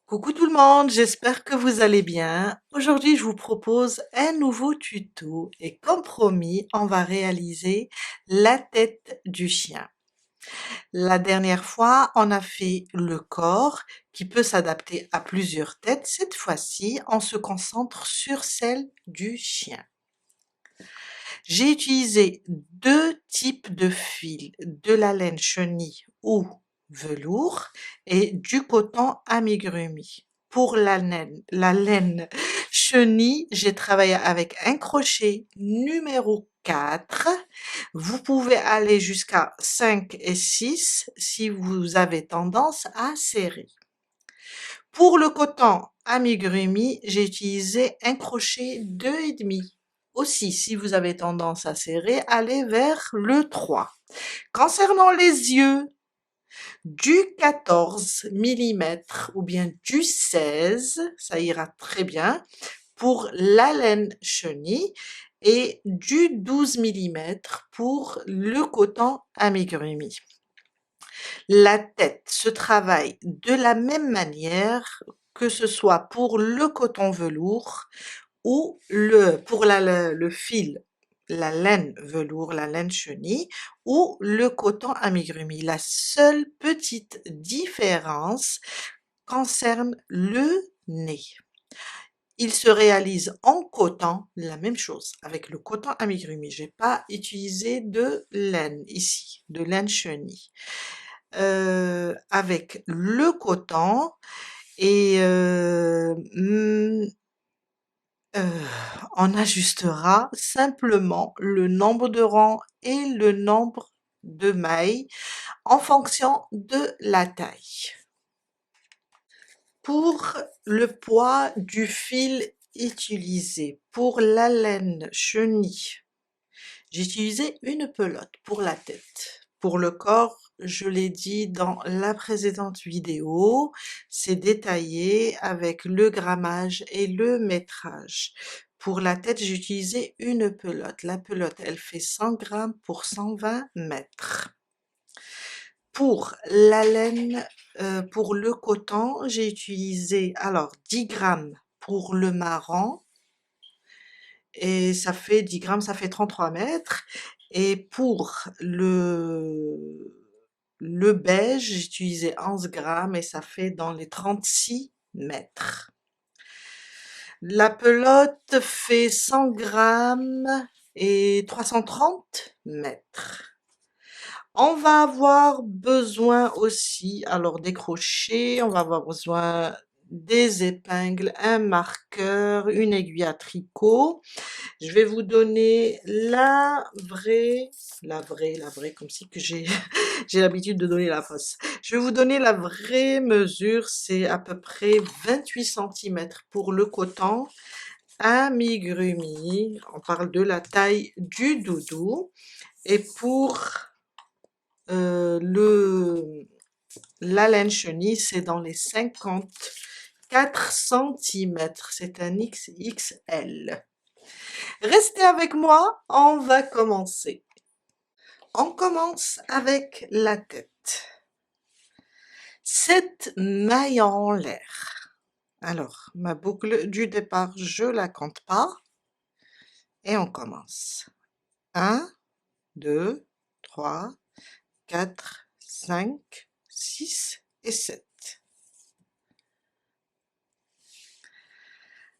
Coucou tout le monde, j'espère que vous allez bien. Aujourd'hui, je vous propose un nouveau tuto et comme promis, on va réaliser la tête du chien. La dernière fois, on a fait le corps qui peut s'adapter à plusieurs têtes. Cette fois-ci, on se concentre sur celle du chien. J'ai utilisé deux types de fils, de la laine chenille ou velours et du coton amigurumi. Pour la laine chenille, j'ai travaillé avec un crochet numéro 4. Vous pouvez aller jusqu'à 5 et 6 si vous avez tendance à serrer. Pour le coton amigurumi, j'ai utilisé un crochet 2,5. Aussi, si vous avez tendance à serrer, allez vers le 3. Concernant les yeux, du 14 millimètres ou bien du 16, ça ira très bien pour la laine chenille et du 12 millimètres pour le coton amigurumi. La tête se travaille de la même manière que ce soit pour le coton velours ou pour le fil, la laine velours, la laine chenille ou le coton amigurumi. La seule petite différence concerne le nez. Il se réalise en coton, la même chose avec le coton amigurumi. J'ai pas utilisé de laine ici, de laine chenille. Avec le coton et on ajustera simplement le nombre de rangs et le nombre de mailles en fonction de la taille. Pour le poids du fil utilisé, pour la laine chenille, j'ai utilisé une pelote pour la tête. Pour le corps, je l'ai dit dans la précédente vidéo, c'est détaillé avec le grammage et le métrage. Pour la tête, j'ai utilisé une pelote. La pelote, elle fait 100 grammes pour 120 mètres. Pour la laine, pour le coton, j'ai utilisé alors 10 grammes pour le marron et ça fait 10 grammes, ça fait 33 mètres. Et pour le beige, j'ai utilisé 11 grammes et ça fait dans les 36 mètres. La pelote fait 100 grammes et 330 mètres. On va avoir besoin aussi, alors des crochets, on va avoir besoin des épingles, un marqueur, une aiguille à tricot. Je vais vous donner la vraie, comme si que j'ai j'ai l'habitude de donner la fausse. Je vais vous donner la vraie mesure, c'est à peu près 28 centimètres pour le coton amigurumi. On parle de la taille du doudou. Et pour la laine chenille, c'est dans les 54 centimètres. C'est un XXL. Restez avec moi, on va commencer. On commence avec la tête. 7 mailles en l'air. Alors, ma boucle du départ, je la compte pas. Et on commence. 1, 2, 3, 4, 5, 6 et 7.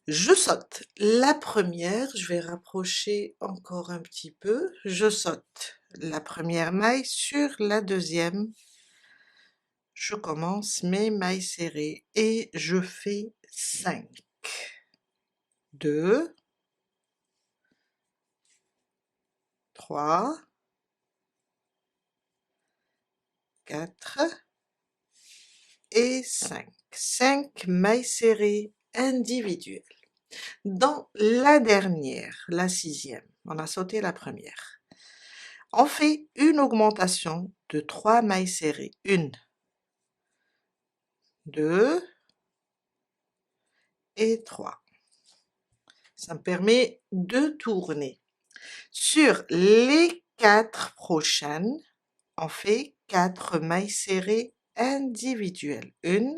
Je saute la première, je vais rapprocher encore un petit peu, je saute la première maille sur la deuxième, je commence mes mailles serrées et je fais 5, 2, 3, 4 et 5. 5 mailles serrées individuelles. Dans la dernière, la sixième, on a sauté la première. On fait une augmentation de 3 mailles serrées. 1, 2 et 3. Ça me permet de tourner. Sur les 4 prochaines, on fait 4 mailles serrées individuelles. 1,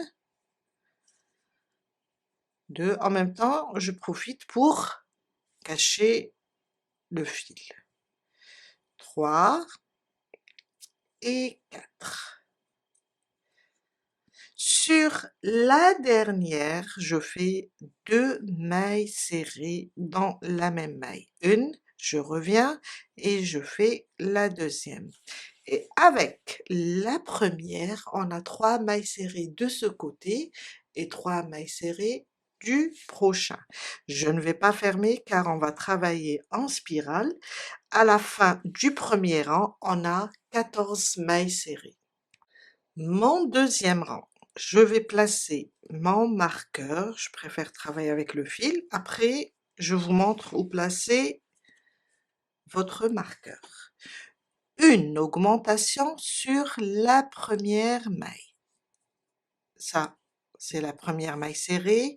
2. En même temps, je profite pour cacher le fil. 3 et 4. Sur la dernière, je fais 2 mailles serrées dans la même maille. Une, je reviens et je fais la deuxième. Et avec la première, on a 3 mailles serrées de ce côté et 3 mailles serrées du prochain. Je ne vais pas fermer car on va travailler en spirale. À la fin du premier rang, on a 14 mailles serrées. Mon deuxième rang, je vais placer mon marqueur, je préfère travailler avec le fil. Après, je vous montre où placer votre marqueur. Une augmentation sur la première maille. Ça, c'est la première maille serrée.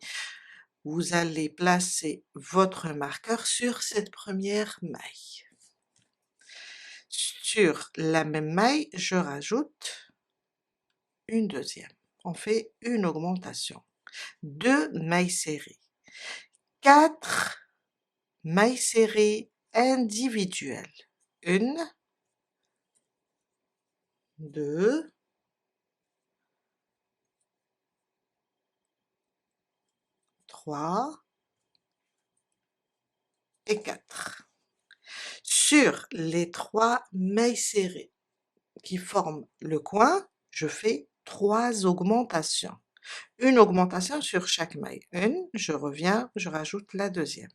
Vous allez placer votre marqueur sur cette première maille. Sur la même maille, je rajoute une deuxième. On fait une augmentation. 2 mailles serrées. 4 mailles serrées individuelles. 1, 2, 3 et 4. Sur les 3 mailles serrées qui forment le coin, je fais 3 augmentations. Une augmentation sur chaque maille. Une, je reviens, je rajoute la deuxième.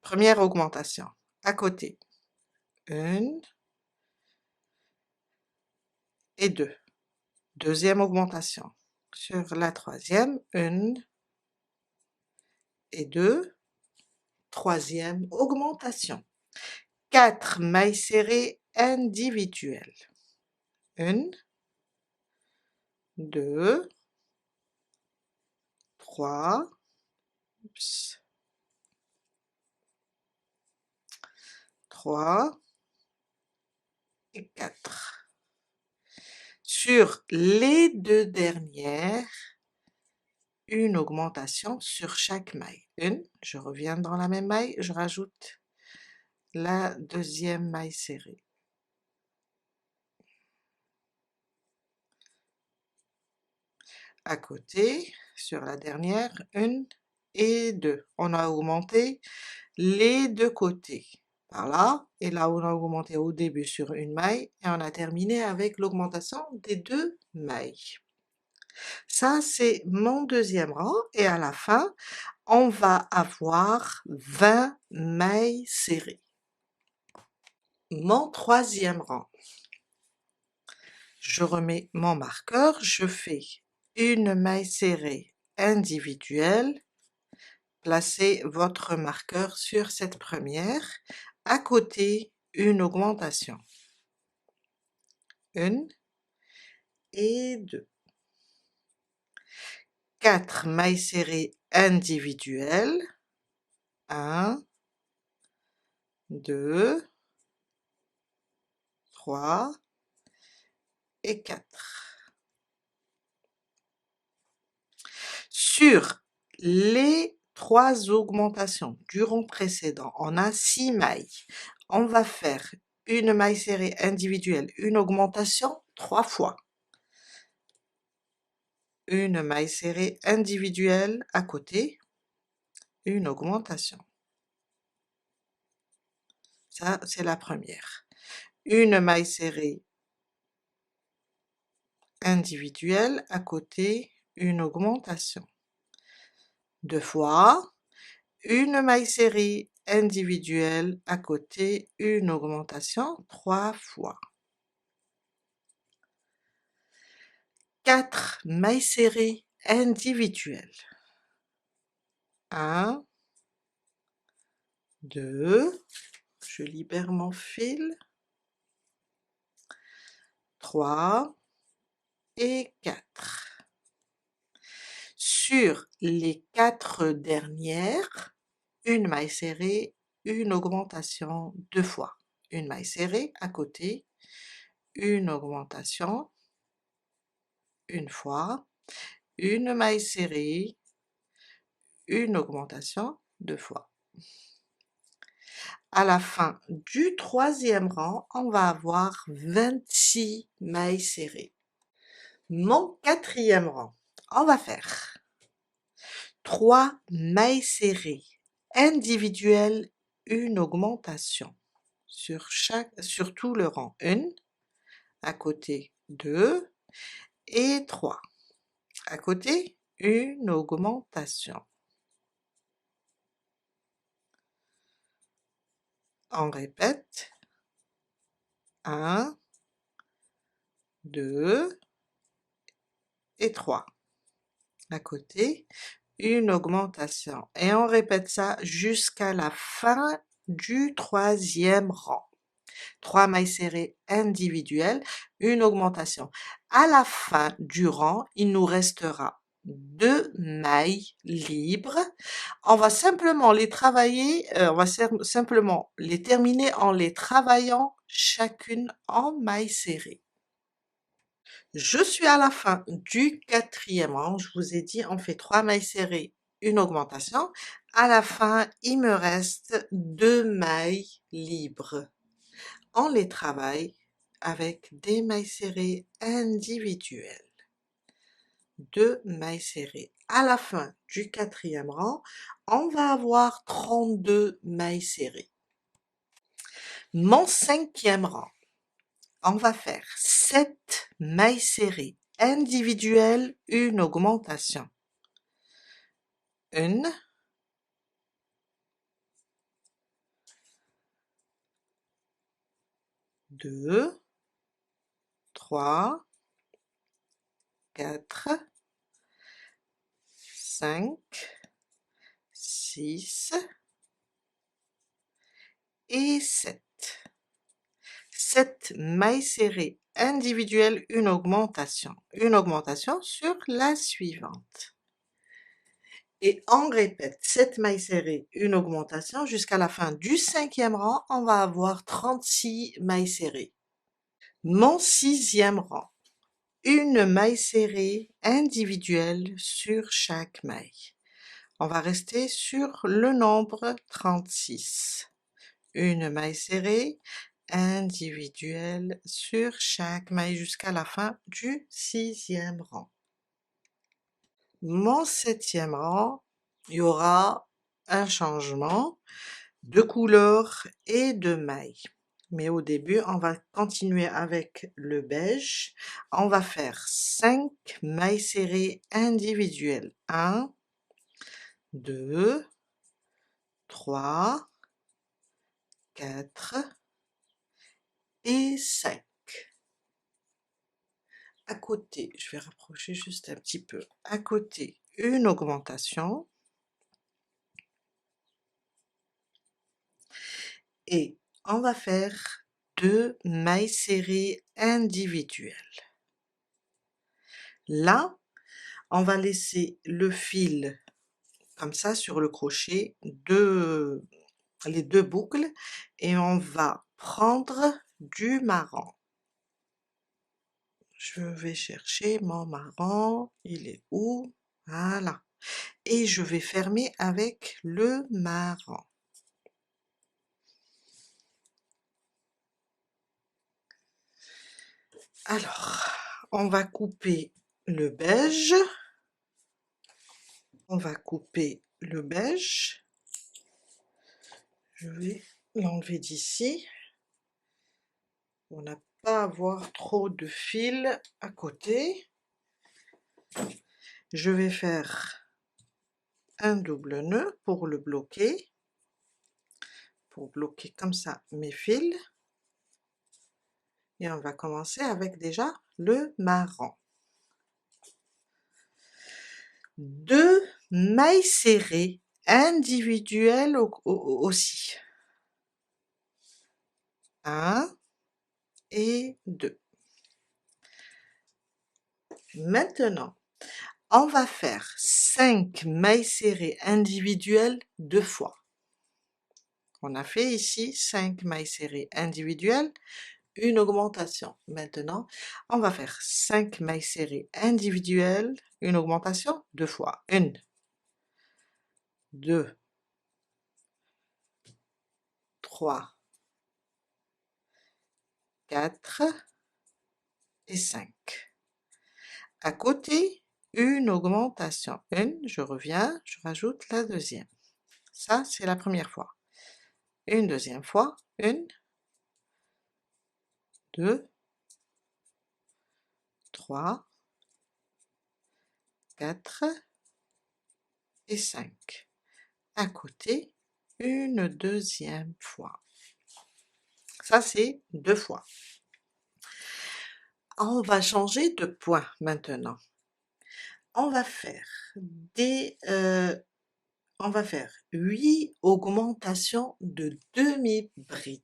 Première augmentation, à côté. 1 et 2. Deuxième augmentation. Sur la troisième, 1 et 2. Troisième augmentation. 4 mailles serrées individuelles. 1, 2, 3, 3 et 4. Sur les 2 dernières, une augmentation sur chaque maille. Une, je reviens dans la même maille, je rajoute la deuxième maille serrée. À côté, sur la dernière, 1 et 2. On a augmenté les 2 côtés, par là, et là on a augmenté au début sur une maille, et on a terminé avec l'augmentation des 2 mailles. Ça, c'est mon deuxième rang, et à la fin, on va avoir 20 mailles serrées. Mon troisième rang. Je remets mon marqueur, je fais une maille serrée individuelle. Placez votre marqueur sur cette première. À côté, une augmentation. 1 et 2. 4 mailles serrées individuelles. 1, 2, 3 et 4. Sur les 3 augmentations du rang précédent, on a 6 mailles. On va faire une maille serrée individuelle, une augmentation 3 fois. Une maille serrée individuelle à côté, une augmentation. Ça, c'est la première. Une maille serrée individuelle à côté, une augmentation. 2 fois. Une maille serrée individuelle à côté, une augmentation 3 fois. 4 mailles serrées individuelles. 1, 2, je libère mon fil. 3 et 4. Sur les 4 dernières, une maille serrée, une augmentation 2 fois. Une maille serrée à côté, une augmentation, une fois, une maille serrée, une augmentation 2 fois. À la fin du troisième rang, on va avoir 26 mailles serrées. Mon quatrième rang, on va faire 3 mailles serrées individuelles, une augmentation sur tout le rang. 1, à côté 2 et 3. À côté, une augmentation. On répète. 1, 2 et 3. À côté, une augmentation. Et on répète ça jusqu'à la fin du troisième rang. 3 mailles serrées individuelles, une augmentation. À la fin du rang, il nous restera 2 mailles libres. On va simplement les travailler, on va simplement les terminer en les travaillant chacune en mailles serrées. Je suis à la fin du quatrième rang, je vous ai dit on fait 3 mailles serrées, une augmentation. À la fin, il me reste 2 mailles libres. On les travaille avec des mailles serrées individuelles. 2 mailles serrées. À la fin du quatrième rang, on va avoir 32 mailles serrées. Mon cinquième rang, on va faire 7 mailles serrées individuelles, une augmentation. 1, 2, 3, 4, 5, 6 et 7. 7 mailles serrées individuelles, une augmentation. Une augmentation sur la suivante. Et on répète 7 mailles serrées, une augmentation jusqu'à la fin du cinquième rang, on va avoir 36 mailles serrées. Mon sixième rang, une maille serrée individuelle sur chaque maille. On va rester sur le nombre 36. Une maille serrée individuelle sur chaque maille jusqu'à la fin du sixième rang. Mon septième rang, il y aura un changement de couleur et de maille. Mais au début, on va continuer avec le beige. On va faire 5 mailles serrées individuelles. 1, 2, 3, 4 et 5. À côté, je vais rapprocher juste un petit peu. À côté, une augmentation. Et on va faire 2 mailles serrées individuelles. Là, on va laisser le fil comme ça sur le crochet, les 2 boucles, et on va prendre du marron. Je vais chercher mon marron, il est où? Voilà. Et je vais fermer avec le marron. Alors, on va couper le beige. On va couper le beige. Je vais l'enlever d'ici. On n'a pas à avoir trop de fil à côté. Je vais faire un double nœud pour le bloquer. Pour bloquer comme ça mes fils. Et on va commencer avec déjà le marron. 2 mailles serrées individuelles aussi. 1 et 2. Maintenant, on va faire 5 mailles serrées individuelles 2 fois. On a fait ici 5 mailles serrées individuelles, une augmentation. Maintenant, on va faire 5 mailles serrées individuelles, une augmentation 2 fois. 1, 2, 3, 4 et 5. À côté, une augmentation. Une, je reviens, je rajoute la deuxième. Ça, c'est la première fois. Une deuxième fois, 1, 2, 3, 4 et 5. À côté, une deuxième fois. Ça, c'est 2 fois. On va changer de point maintenant. On va faire on va faire 8 augmentations de demi-bride.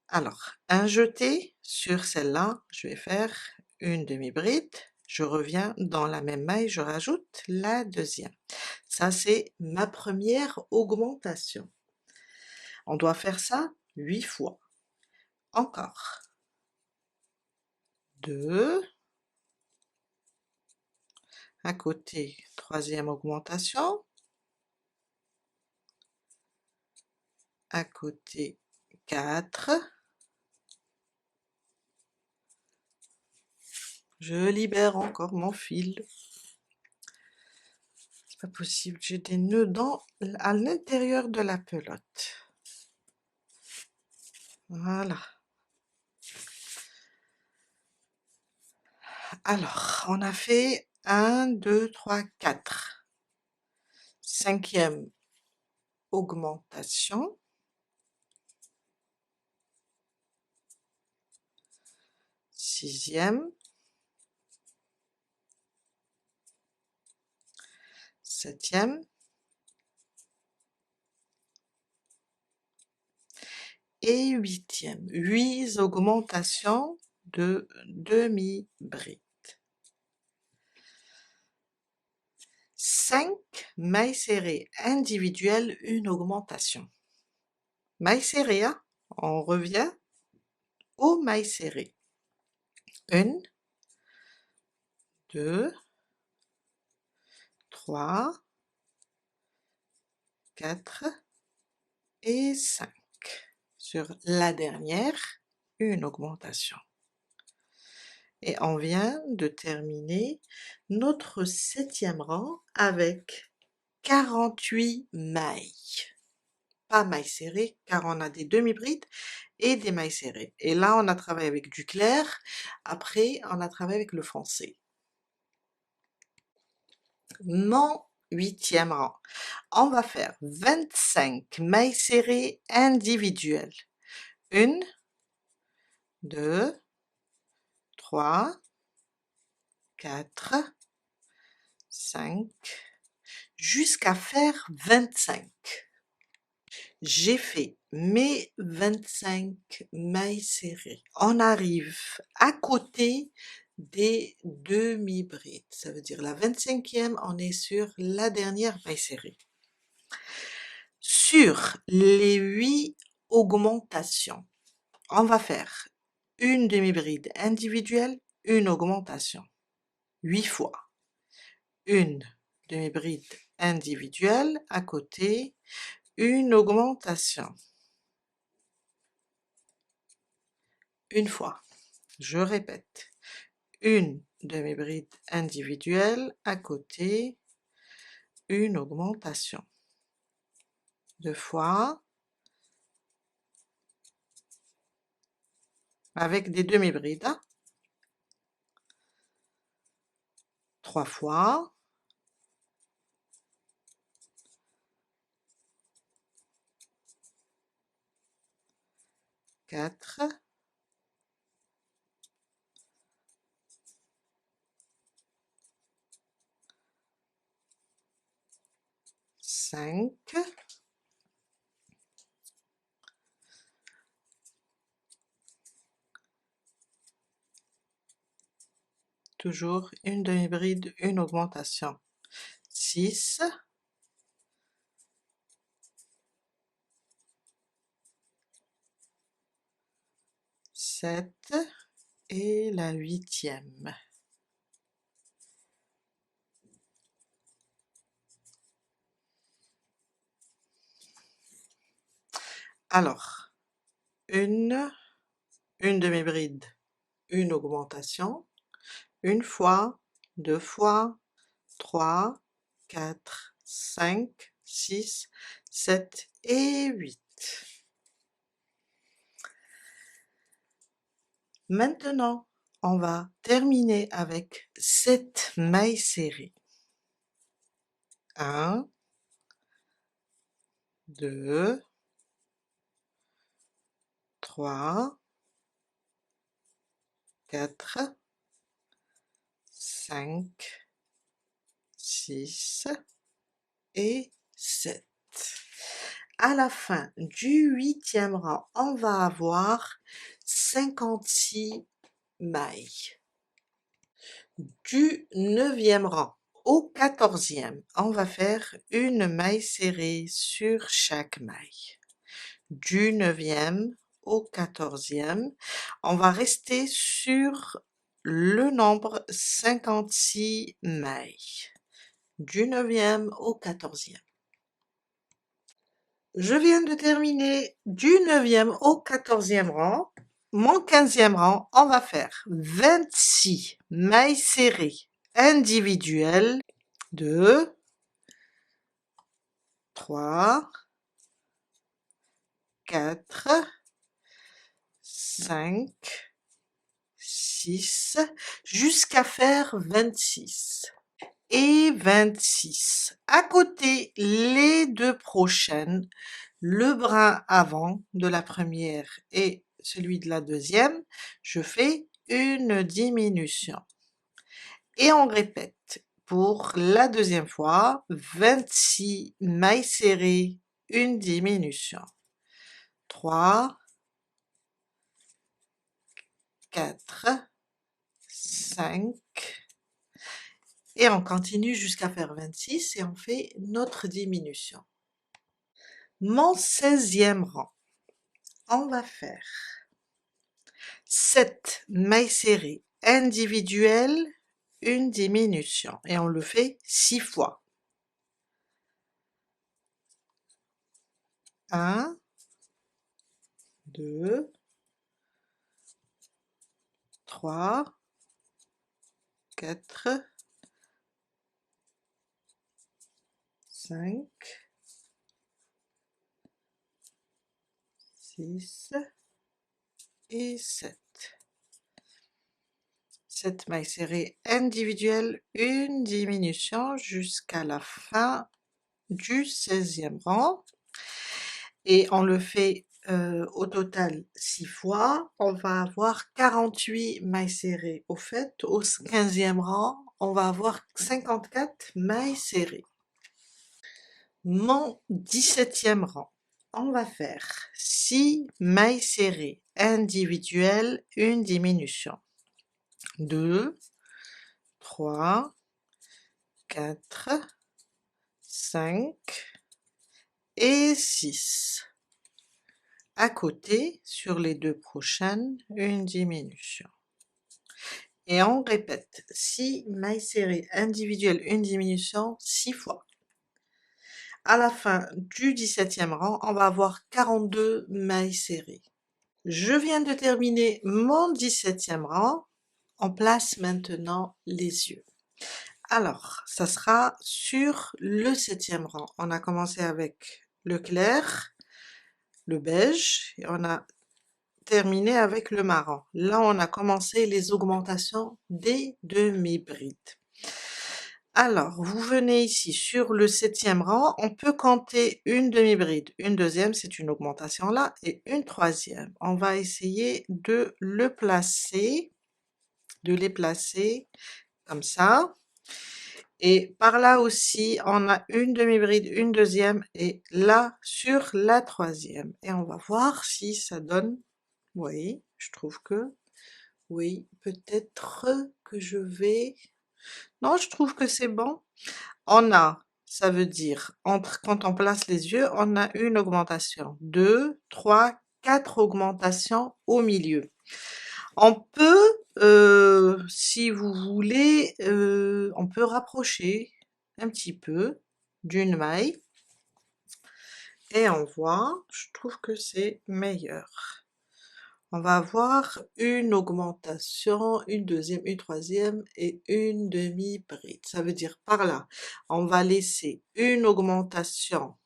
Alors, un jeté sur celle-là, je vais faire une demi-bride, je reviens dans la même maille, je rajoute la deuxième. Ça, c'est ma première augmentation. On doit faire ça 8 fois. Encore. 2. À côté, troisième augmentation. À côté, 4. Je libère encore mon fil. C'est pas possible, j'ai des nœuds à l'intérieur de la pelote. Voilà. Alors, on a fait 1, 2, 3, 4. Cinquième augmentation. Sixième. Septième. Et huitième. 8 augmentations de demi-bride. 5 mailles serrées individuelles, une augmentation. Mailles serrées, hein? On revient aux mailles serrées. 1, 2, 3, 4 et 5. Sur la dernière, une augmentation. Et on vient de terminer notre 7e rang avec 48 mailles. Pas mailles serrées, car on a des demi-brides et des mailles serrées. Et là, on a travaillé avec du clair, après, on a travaillé avec le foncé. Mon 8e rang. On va faire 25 mailles serrées individuelles. 1, 2, 3, 4, 5, jusqu'à faire 25. J'ai fait mes 25 mailles serrées. On arrive à côté des demi-brides. Ça veut dire la 25e, on est sur la dernière maille serrée. Sur les 8 augmentations, on va faire une demi-bride individuelle, une augmentation. 8 fois. Une demi-bride individuelle à côté, une augmentation. Une fois. Je répète. Une demi-bride individuelle à côté, une augmentation. 2 fois. Avec des demi-brides. 3 fois. 4. 5. Toujours une demi-bride, une augmentation. 6. 7 et la 8e. Alors, une demi-bride, une augmentation, une fois, 2 fois, 3, 4, 5, 6, 7 et 8. Maintenant, on va terminer avec 7 mailles serrées. 1, 2, 3, 4, 5, 6 et 7. À la fin du 8e rang, on va avoir 56 mailles. Du 9e rang au 14e, on va faire une maille serrée sur chaque maille. Du 9e au 14e, on va rester sur le nombre 56 mailles. Du 9e au 14e. Je viens de terminer du 9e au 14e rang. Mon 15e rang, on va faire 26 mailles serrées individuelles. 2, 3, 4, 5, 6, jusqu'à faire 26. Et 26. À côté, les deux prochaines, le brin avant de la première et celui de la deuxième, je fais une diminution. Et on répète pour la deuxième fois, 26 mailles serrées, une diminution. 3, 4, 5, et on continue jusqu'à faire 26 et on fait notre diminution. Mon 16e rang, on va faire 7 mailles serrées individuelles, une diminution, et on le fait 6 fois. 1, 2, 3, 4, 5, 6 et 7. 7 mailles serrées individuelles, une diminution jusqu'à la fin du 16e rang. Et on le fait au total 6 fois. On va avoir 48 mailles serrées. Au fait, au 15e rang, on va avoir 54 mailles serrées. Mon 17e rang, on va faire 6 mailles serrées individuelles, une diminution. 2, 3, 4, 5 et 6. À côté, sur les deux prochaines, une diminution. Et on répète 6 mailles serrées individuelles, une diminution 6 fois. À la fin du 17e rang, on va avoir 42 mailles serrées. Je viens de terminer mon 17e rang. On place maintenant les yeux. Alors, ça sera sur le 7e rang. On a commencé avec le clair, le beige, et on a terminé avec le marron. Là, on a commencé les augmentations des demi-brides. Alors, vous venez ici sur le 7e rang, on peut compter une demi-bride, une deuxième, c'est une augmentation là, et une troisième. On va essayer de les placer comme ça. Et par là aussi, on a une demi-bride, une deuxième, et là sur la troisième. Et on va voir si ça donne. Oui, je trouve que oui, peut-être que je vais. Non, je trouve que c'est bon. On a, ça veut dire, quand on place les yeux, on a une augmentation. 2, 3, 4 augmentations au milieu. On peut, si vous voulez, on peut rapprocher un petit peu d'une maille. et on voit, je trouve que c'est meilleur. On va avoir une augmentation, une deuxième, une troisième et une demi-bride. Ça veut dire par là, on va laisser une augmentation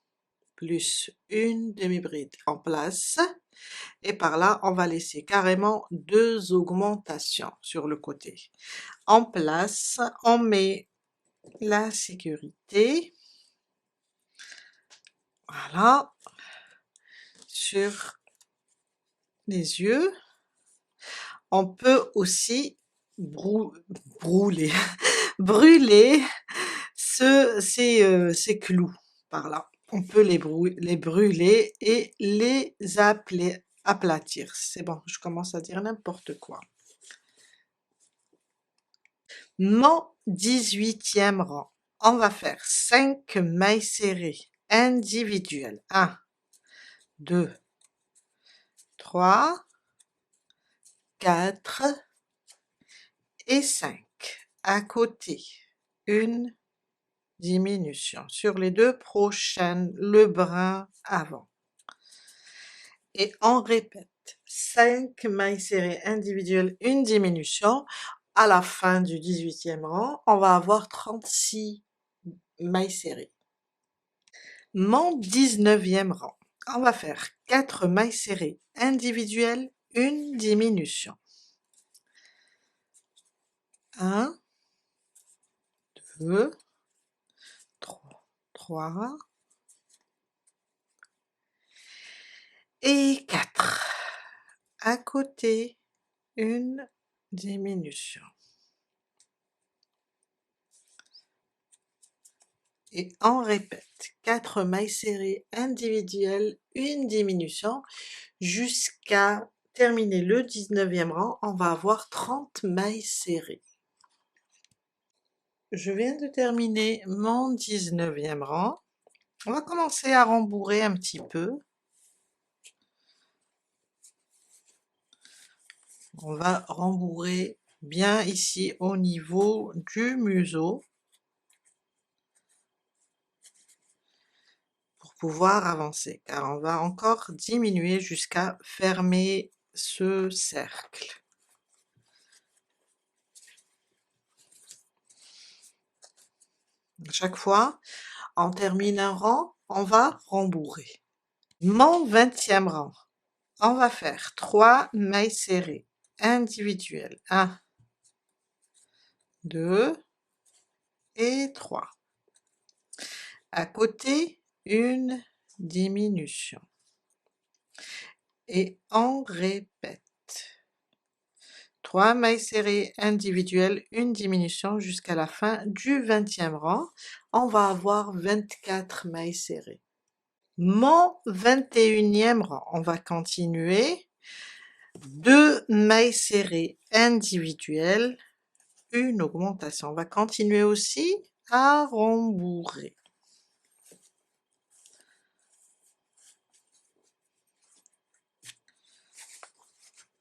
plus une demi-bride en place, et par là, on va laisser carrément deux augmentations sur le côté. En place, on met la sécurité, voilà, sur les yeux. On peut aussi brouler, brûler ces clous par là. On peut les brûler et les aplatir. C'est bon, je commence à dire n'importe quoi. Mon 18e rang, on va faire 5 mailles serrées individuelles. 1, 2, 3, 4 et 5. À côté, une diminution. Sur les deux prochaines, le brin avant. Et on répète, 5 mailles serrées individuelles, une diminution. À la fin du 18e rang, on va avoir 36 mailles serrées. Mon 19e rang, on va faire 4 mailles serrées individuelles, une diminution. 1, 2, 3 et 4. À côté, une diminution. Et on répète, 4 mailles serrées individuelles, une diminution, jusqu'à terminer le 19e rang, on va avoir 30 mailles serrées. Je viens de terminer mon 19e rang. On va commencer à rembourrer un petit peu. On va rembourrer bien ici au niveau du museau pour pouvoir avancer, car on va encore diminuer jusqu'à fermer ce cercle. À chaque fois, on termine un rang, on va rembourrer. Mon 20e rang, on va faire 3 mailles serrées individuelles. 1, 2 et 3. À côté, une diminution. Et on répète. 3 mailles serrées individuelles, une diminution jusqu'à la fin du 20e rang. On va avoir 24 mailles serrées. Mon 21e rang, on va continuer. 2 mailles serrées individuelles, une augmentation. On va continuer aussi à rembourrer.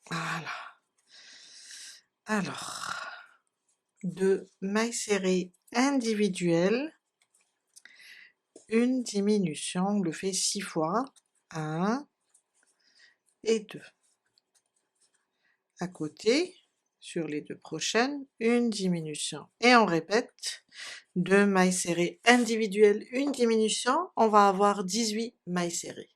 Voilà. Alors, 2 mailles serrées individuelles, une diminution, on le fait 6 fois, 1 et 2. À côté, sur les deux prochaines, une diminution. Et on répète, 2 mailles serrées individuelles, une diminution, on va avoir 18 mailles serrées.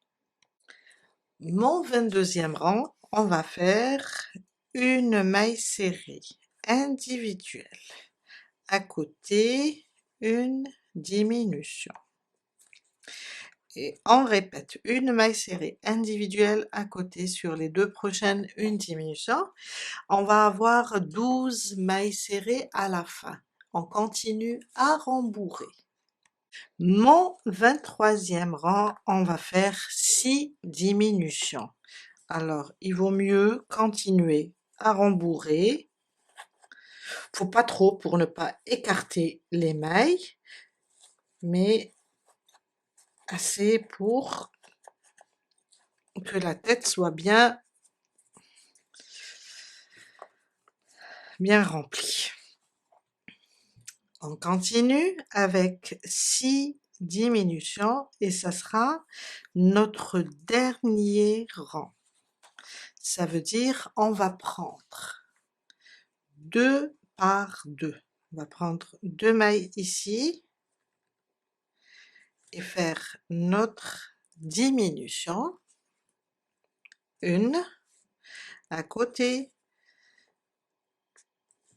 Mon 22e rang, on va faire une maille serrée individuelle. À côté, une diminution. Et on répète, une maille serrée individuelle à côté, sur les deux prochaines, une diminution. On va avoir 12 mailles serrées à la fin. On continue à rembourrer. Mon 23e rang, on va faire 6 diminutions. Alors, il vaut mieux continuer à rembourrer. Faut pas trop pour ne pas écarter les mailles, mais assez pour que la tête soit bien remplie. On continue avec 6 diminution et ça sera notre dernier rang. Ça veut dire on va prendre 2 par 2. On va prendre 2 mailles ici et faire notre diminution. Une, à côté,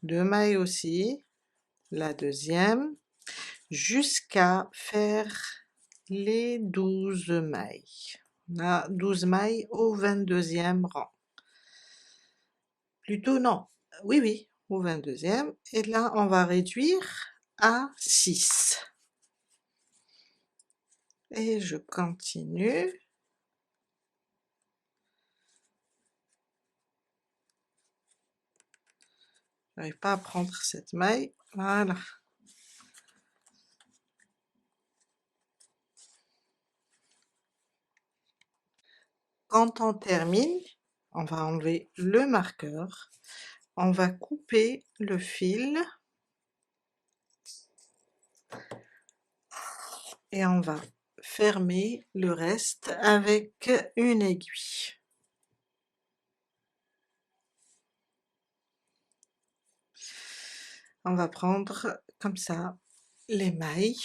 2 mailles aussi, la deuxième, jusqu'à faire les 12 mailles. On a 12 mailles au 22e rang. Plutôt non, oui, au 22e, et là on va réduire à 6. Et je continue. J'arrive pas à prendre cette maille, voilà. Quand on termine, on va enlever le marqueur, on va couper le fil et on va fermer le reste avec une aiguille. On va prendre comme ça les mailles,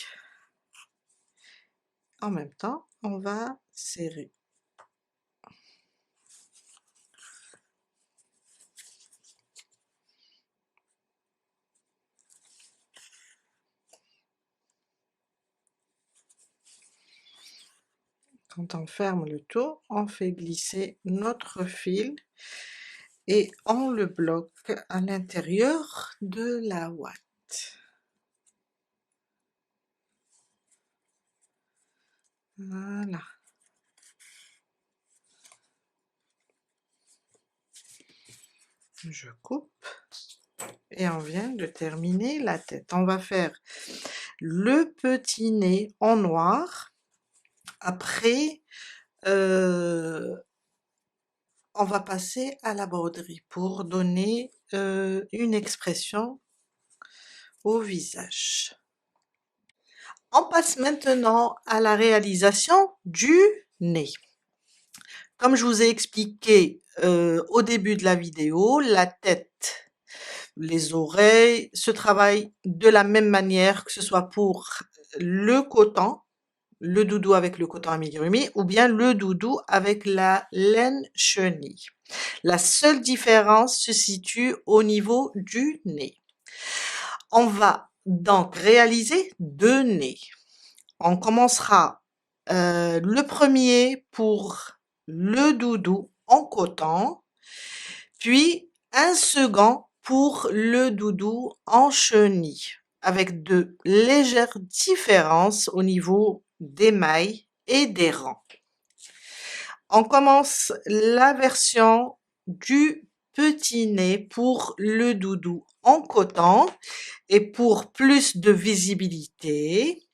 en même temps on va serrer. Quand on ferme le tout, on fait glisser notre fil et on le bloque à l'intérieur de la ouate. Voilà. Je coupe et on vient de terminer la tête. On va faire le petit nez en noir. Après, on va passer à la broderie pour donner une expression au visage. On passe maintenant à la réalisation du nez. Comme je vous ai expliqué au début de la vidéo, la tête, les oreilles se travaillent de la même manière, que ce soit pour le coton, le doudou avec le coton amigurumi, ou bien le doudou avec la laine chenille. La seule différence se situe au niveau du nez. On va donc réaliser 2 nez. On commencera le premier pour le doudou en coton, puis un second pour le doudou en chenille, avec de légères différences au niveau des mailles et des rangs. On commence la version du petit nez pour le doudou en coton, et pour plus de visibilité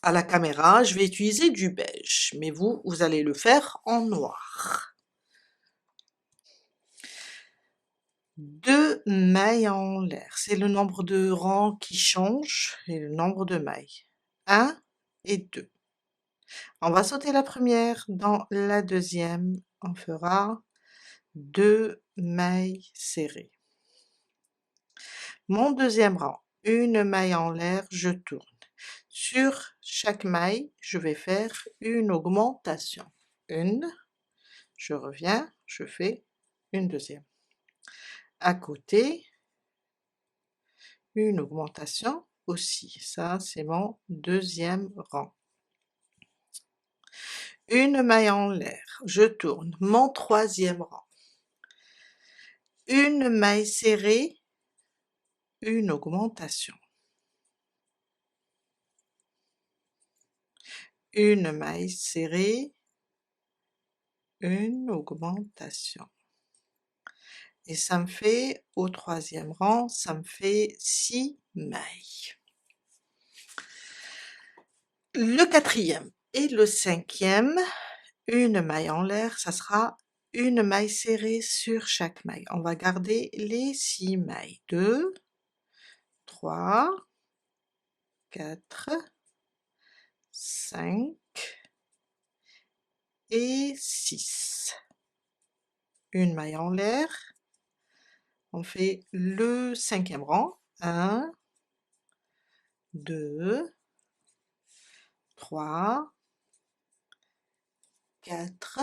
à la caméra, je vais utiliser du beige, mais vous allez le faire en noir. 2 mailles en l'air, c'est le nombre de rangs qui change et le nombre de mailles. 1 et 2. On va sauter la première, dans la deuxième, on fera 2 mailles serrées. Mon deuxième rang, une maille en l'air, je tourne. Sur chaque maille, je vais faire une augmentation. Une, je reviens, je fais une deuxième. À côté, une augmentation aussi, ça c'est mon deuxième rang. Une maille en l'air, je tourne, mon troisième rang. Une maille serrée, une augmentation. Une maille serrée, une augmentation. Et ça me fait, au troisième rang, ça me fait 6 mailles. Le quatrième et le cinquième, une maille en l'air, ça sera une maille serrée sur chaque maille. On va garder les 6 mailles. 2, 3, 4, 5 et 6. Une maille en l'air, on fait le 5e rang, 1, 2, 3, 4,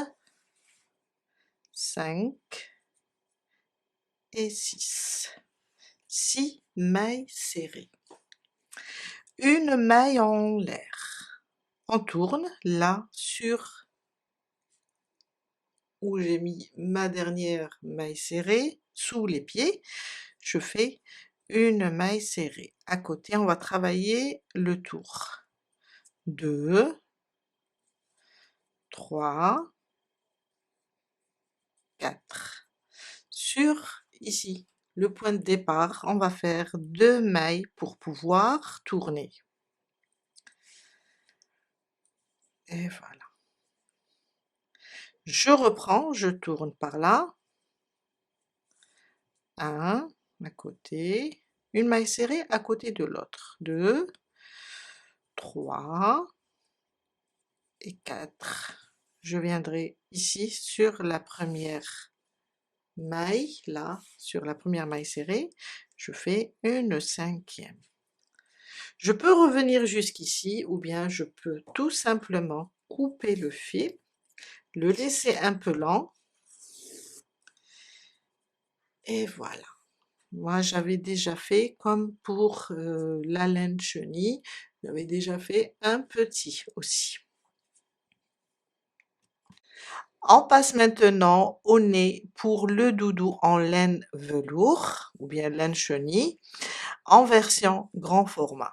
5 et 6. 6 mailles serrées. Une maille en l'air. On tourne là sur où j'ai mis ma dernière maille serrée, sous les pieds, je fais une maille serrée. À côté, on va travailler le tour. 2, 3, 4. Sur ici, le point de départ, on va faire 2 mailles pour pouvoir tourner. Et voilà. Je reprends, je tourne par là. 1 à côté, une maille serrée à côté de l'autre. 2, 3 et 4. Je viendrai ici sur la première maille, là, sur la première maille serrée, je fais une 5e. Je peux revenir jusqu'ici ou bien je peux tout simplement couper le fil, le laisser un peu lent et voilà. Moi j'avais déjà fait comme pour la laine chenille, j'avais déjà fait un petit aussi. On passe maintenant au nez pour le doudou en laine velours ou bien laine chenille en version grand format.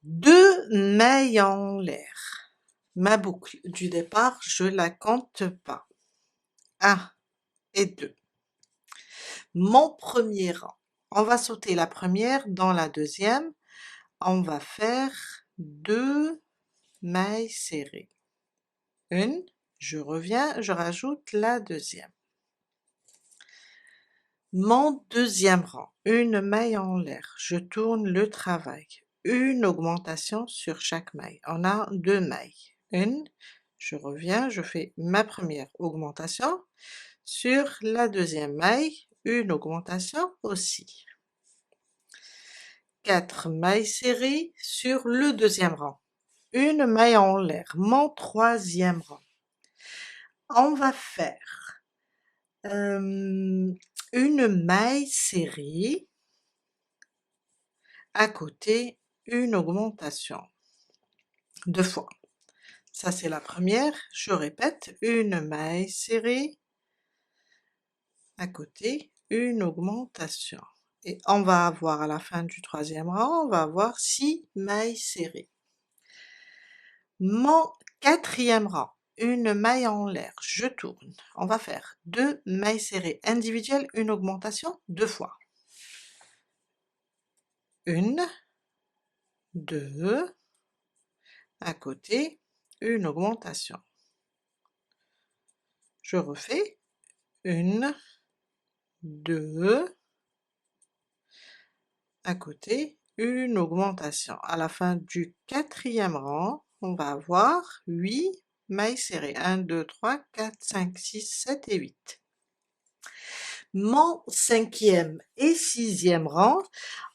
2 mailles en l'air. Ma boucle du départ, je la compte pas. 1 et 2. Mon premier rang, on va sauter la première, dans la deuxième, on va faire 2 mailles serrées. Une, je reviens, je rajoute la deuxième. Mon deuxième rang, une maille en l'air, je tourne le travail, une augmentation sur chaque maille, on a 2 mailles. Une, je reviens, je fais ma première augmentation, sur la deuxième maille, une augmentation aussi. 4 mailles serrées sur le deuxième rang, une maille en l'air, mon troisième rang. On va faire une maille serrée, à côté une augmentation, 2 fois. Ça c'est la première, je répète, une maille serrée, à côté une augmentation. Et on va avoir à la fin du troisième rang, on va avoir 6 mailles serrées. Mon quatrième rang, une maille en l'air, je tourne, on va faire 2 mailles serrées individuelles, une augmentation 2 fois. 1, 2, à côté, une augmentation. Je refais 1, 2, à côté, une augmentation. À la fin du quatrième rang, on va avoir 8 mailles serrées. 1, 2, 3, 4, 5, 6, 7 et 8. Mon cinquième et sixième rang,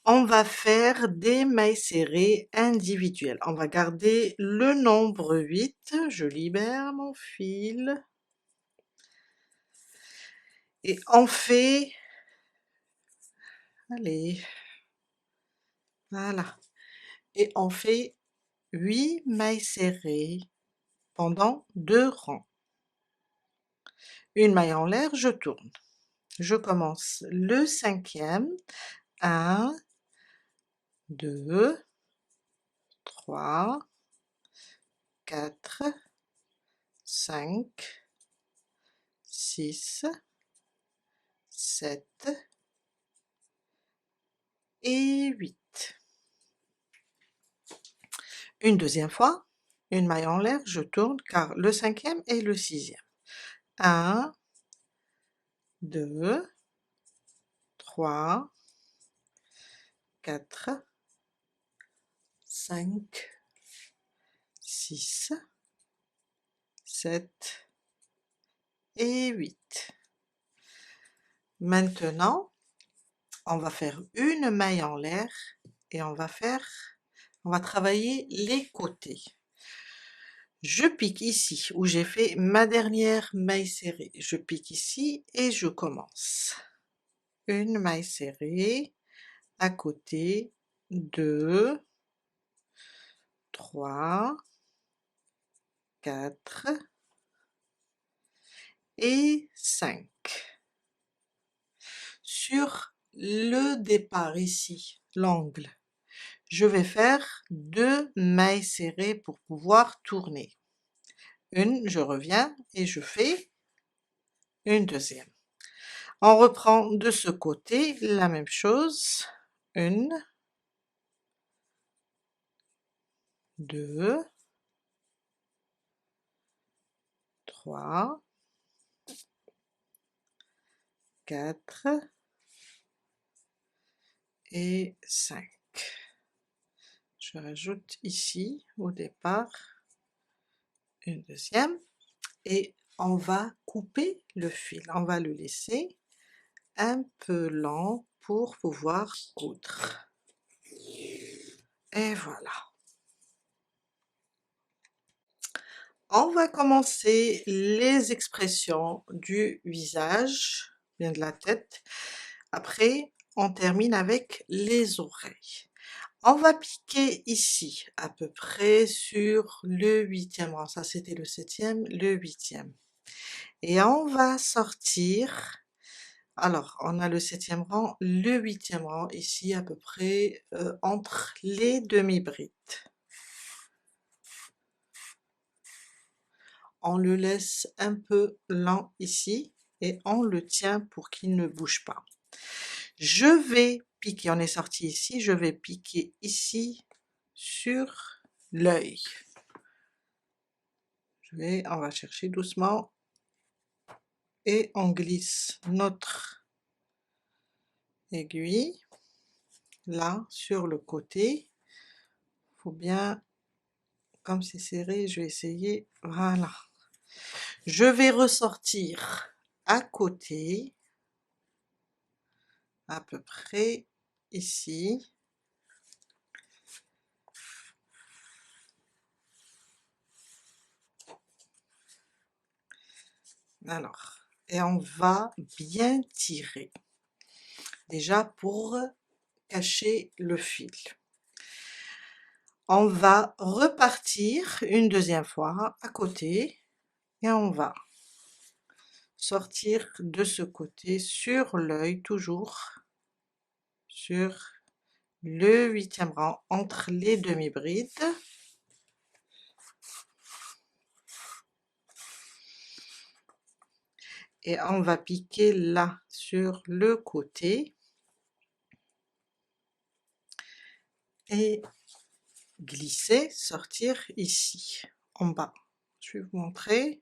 on va faire des mailles serrées individuelles. On va garder le nombre 8, je libère mon fil, et on fait, allez, voilà, et on fait 8 mailles serrées pendant 2 rangs. Une maille en l'air, je tourne. Je commence le cinquième, 1, 2, 3, 4, 5, 6, 7 et 8. Une deuxième fois, une maille en l'air, je tourne car le cinquième et le sixième. 1, 2, 3, 4, 5, 6, 7 et 8. Maintenant, on va faire une maille en l'air et on va travailler les côtés. Je pique ici où j'ai fait ma dernière maille serrée. Je pique ici et je commence. Une maille serrée, à côté, 2, 3, 4 et 5. Sur le départ ici, l'angle, je vais faire 2 mailles serrées pour pouvoir tourner. Une, je reviens et je fais une deuxième. On reprend de ce côté la même chose, 1, 2, 3, 4 et 5. Je rajoute ici au départ une deuxième et on va couper le fil, on va le laisser un peu lent pour pouvoir coudre. Et voilà. On va commencer les expressions du visage, bien de la tête. Après, on termine avec les oreilles. On va piquer ici, à peu près sur le 8e rang, ça c'était le 7e, le 8e. Et on va sortir, alors on a le 7e rang, le 8e rang, ici à peu près entre les demi-brides. On le laisse un peu lent ici et on le tient pour qu'il ne bouge pas. Je vais piquer, on est sorti ici, je vais piquer ici sur l'œil. On va chercher doucement et on glisse notre aiguille là sur le côté. Faut bien, comme c'est serré, je vais essayer, voilà. Je vais ressortir à côté, à peu près ici. Alors, et on va bien tirer, déjà pour cacher le fil. On va repartir une deuxième fois à côté et on va sortir de ce côté sur l'œil, toujours sur le 8e rang entre les demi-brides. Et on va piquer là sur le côté et glisser, sortir ici en bas. Je vais vous montrer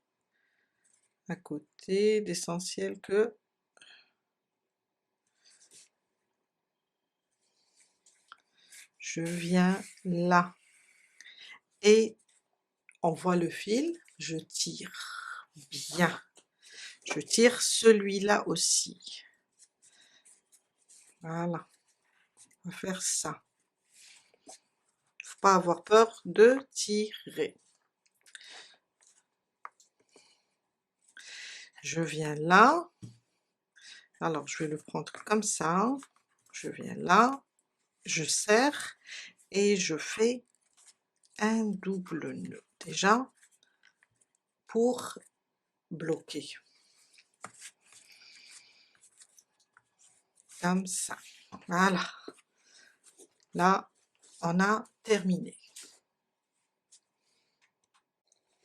à côté, l'essentiel que je viens là et on voit le fil, je tire bien, je tire celui-là aussi, voilà, on va faire ça, faut pas avoir peur de tirer. Je viens là, alors je vais le prendre comme ça, je viens là, je serre et je fais un double nœud déjà pour bloquer, comme ça, voilà, là on a terminé.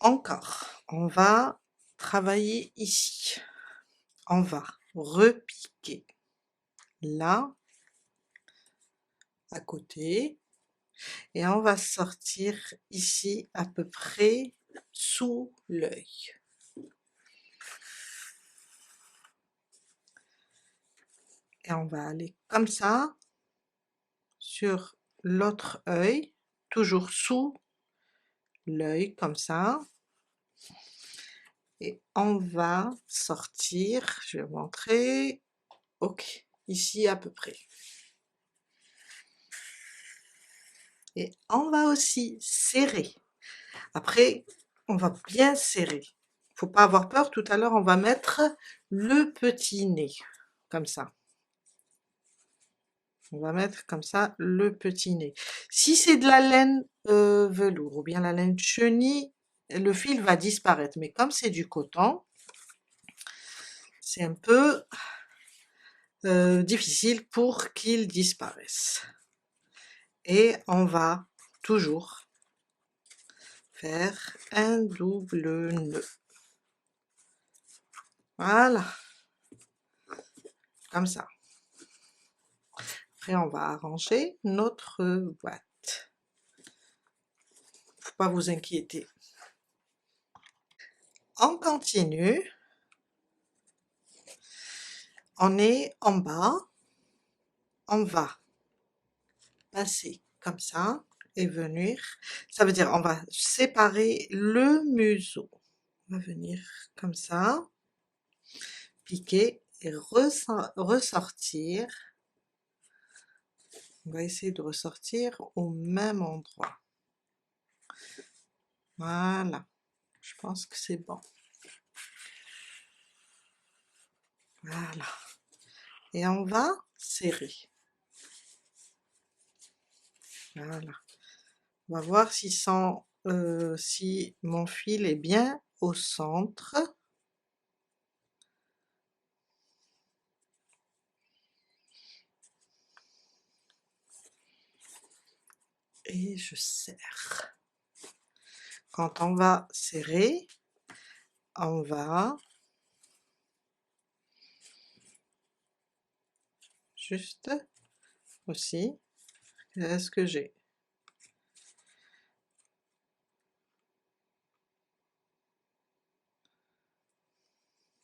Encore, on va travailler ici, on va repiquer là, à côté, et on va sortir ici à peu près sous l'œil. et on va aller comme ça sur l'autre œil, toujours sous l'œil comme ça, et on va sortir, je vais montrer, ok, ici à peu près. Et on va aussi serrer. Après, on va bien serrer. Faut pas avoir peur, tout à l'heure on va mettre le petit nez, comme ça. On va mettre comme ça le petit nez. Si c'est de la laine velours ou bien la laine chenille, le fil va disparaître. Mais comme c'est du coton, c'est un peu difficile pour qu'il disparaisse. Et on va toujours faire un double nœud. Voilà, comme ça. Après, on va arranger notre boîte. Faut pas vous inquiéter. On continue. On est en bas. On va passer comme ça et venir. Ça veut dire on va séparer le museau. On va venir comme ça, piquer et ressortir. On va essayer de ressortir au même endroit. Voilà, je pense que c'est bon. Voilà. Et on va serrer. Voilà. On va voir si mon fil est bien au centre. Et je serre. Quand on va serrer, on va juste aussi, qu'est-ce que j'ai?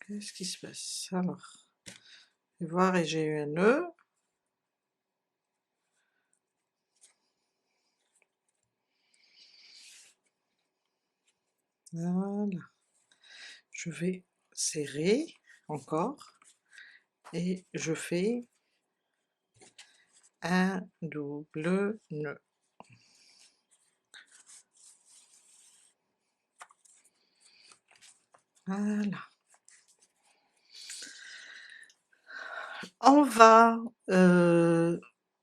Qu'est-ce qui se passe? Alors, je vais voir et j'ai eu un nœud. Voilà. Je vais serrer encore et je fais un double nœud. Voilà. On va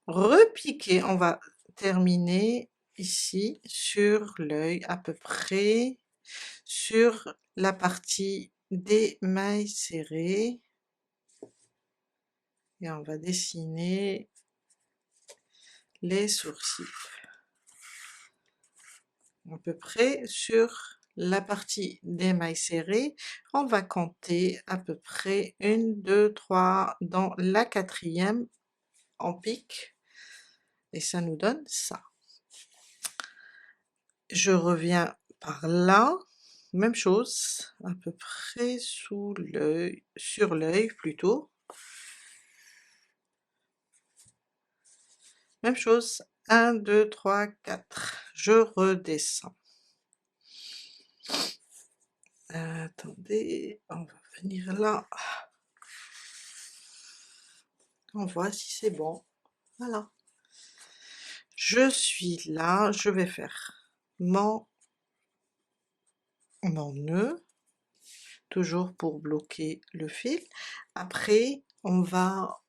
repiquer, on va terminer ici sur l'œil à peu près, sur la partie des mailles serrées, et on va dessiner les sourcils. À peu près sur la partie des mailles serrées, on va compter à peu près 1, 2, 3, dans la quatrième, on pique, et ça nous donne ça. Je reviens par là, même chose, à peu près sous l'œil, sur l'œil plutôt. Même chose, 1, 2, 3, 4. Je redescends. Attendez, on va venir là. On voit si c'est bon. Voilà. Je suis là, je vais faire mon nœud, toujours pour bloquer le fil. Après, on va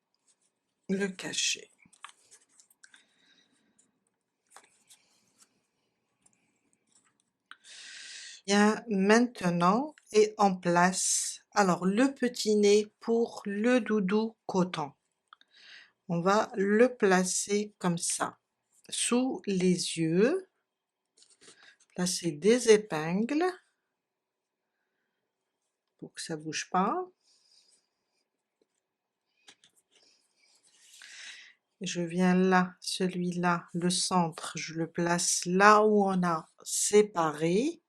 le cacher. Bien, maintenant est en place, alors le petit nez pour le doudou coton. On va le placer comme ça, sous les yeux, placer des épingles pour que ça bouge pas. Je viens là, celui-là, le centre, je le place là où on a séparé,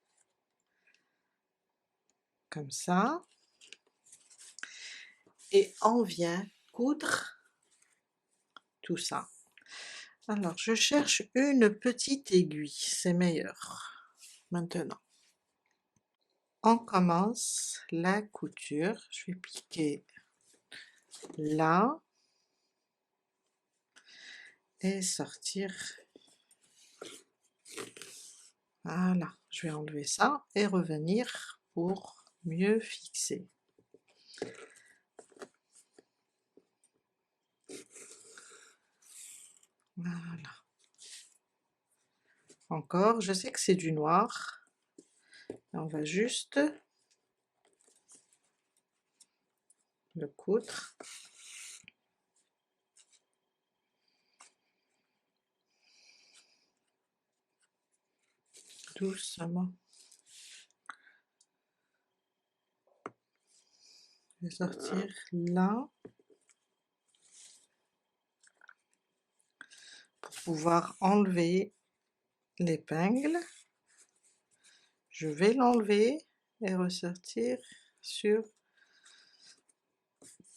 comme ça, et on vient coudre tout ça. Alors je cherche une petite aiguille, c'est meilleur. Maintenant, on commence la couture, je vais piquer là et sortir. Voilà, je vais enlever ça et revenir pour mieux fixer. Voilà. Encore, je sais que c'est du noir, on va juste le coudre. Doucement. Je vais sortir là pour pouvoir enlever l'épingle. Je vais l'enlever et ressortir sur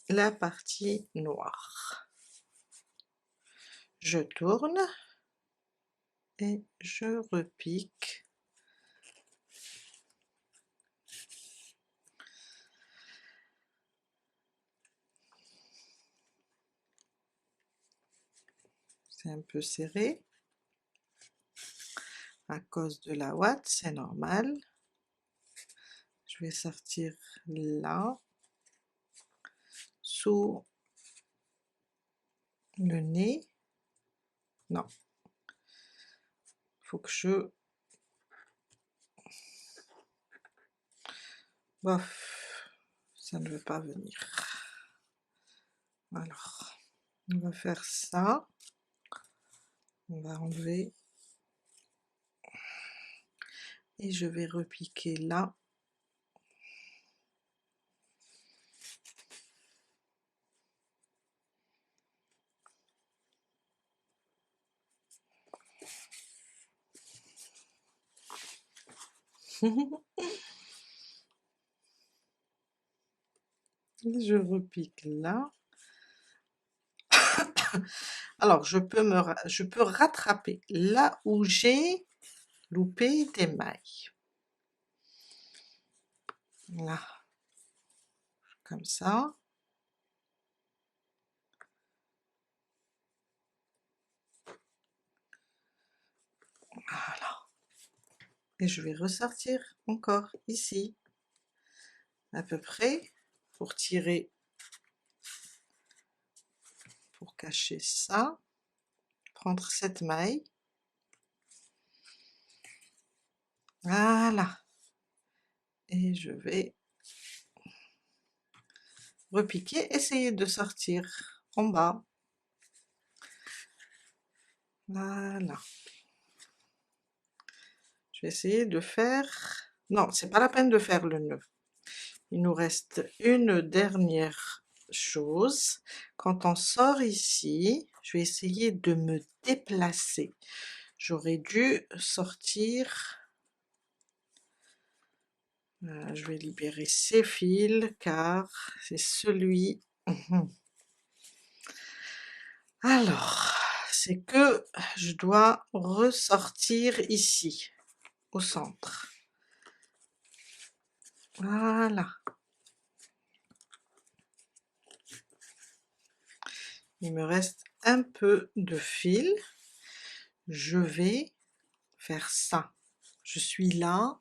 la partie noire. Je tourne et je repique. C'est un peu serré à cause de la ouate, c'est normal. Je vais sortir là, sous le nez. Non, faut que je... Bof, ça ne veut pas venir. Alors, on va faire ça. On va enlever. Et je vais repiquer là. Je repique là. Alors je peux rattraper là où j'ai loupé des mailles. Là, comme ça. Voilà. Et je vais ressortir encore ici, à peu près, pour tirer, pour cacher ça, prendre cette maille. Voilà. Et je vais repiquer, essayer de sortir en bas. Voilà. Je vais essayer de faire... Non, c'est pas la peine de faire le nœud. Il nous reste une dernière chose. Quand on sort ici, je vais essayer de me déplacer. J'aurais dû sortir... je vais libérer ces fils car c'est celui... Alors, c'est que je dois ressortir ici, au centre. Voilà. Il me reste un peu de fil. Je vais faire ça. Je suis là,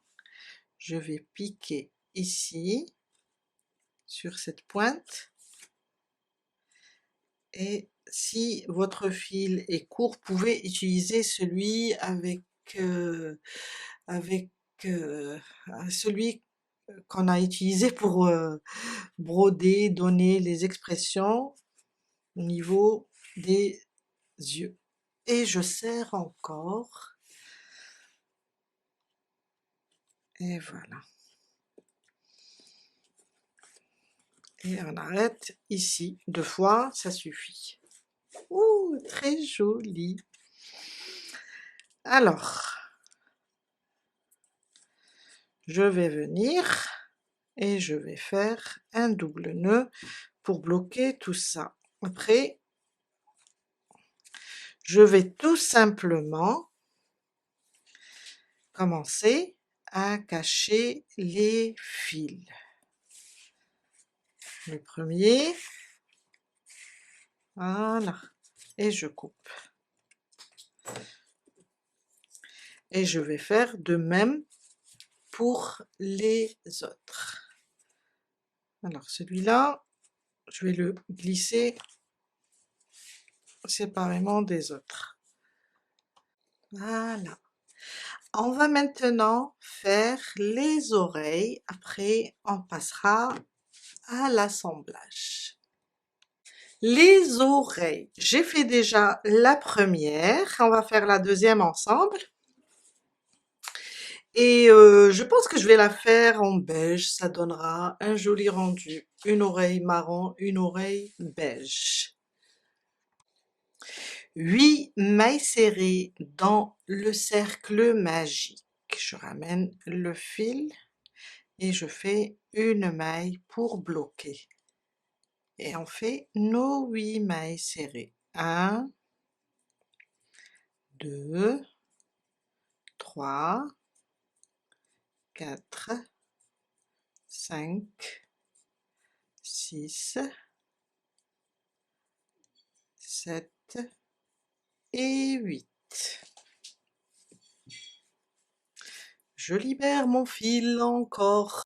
je vais piquer ici, sur cette pointe. Et si votre fil est court, vous pouvez utiliser celui avec celui qu'on a utilisé pour broder, donner les expressions au niveau des yeux. Et je serre encore. Et voilà. Et on arrête ici. 2 fois, ça suffit. Ouh, très joli. Alors, je vais venir et je vais faire un double nœud pour bloquer tout ça. Après, je vais tout simplement commencer à cacher les fils. Le premier, voilà, et je coupe. Et je vais faire de même pour les autres. Alors celui-là, je vais le glisser séparément des autres. Voilà. On va maintenant faire les oreilles, après on passera à l'assemblage. Les oreilles, j'ai fait déjà la première, on va faire la deuxième ensemble. Et je pense que je vais la faire en beige, ça donnera un joli rendu. Une oreille marron, une oreille beige. 8 mailles serrées dans le cercle magique. Je ramène le fil et je fais une maille pour bloquer. Et on fait nos 8 mailles serrées. 1, 2, 3, 4, 5, 6, 7 et 8. Je libère mon fil encore.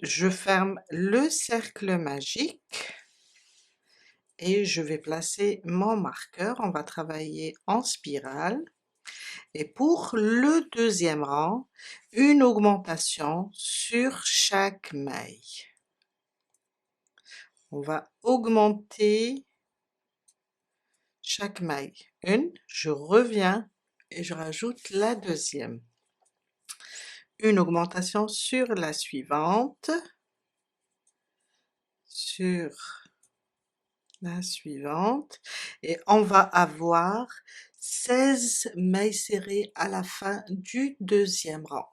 Je ferme le cercle magique et je vais placer mon marqueur. On va travailler en spirale. Et pour le deuxième rang, une augmentation sur chaque maille. On va augmenter chaque maille. Une, je reviens et je rajoute la deuxième. Une augmentation sur la suivante, sur la suivante, et on va avoir 16 mailles serrées à la fin du deuxième rang.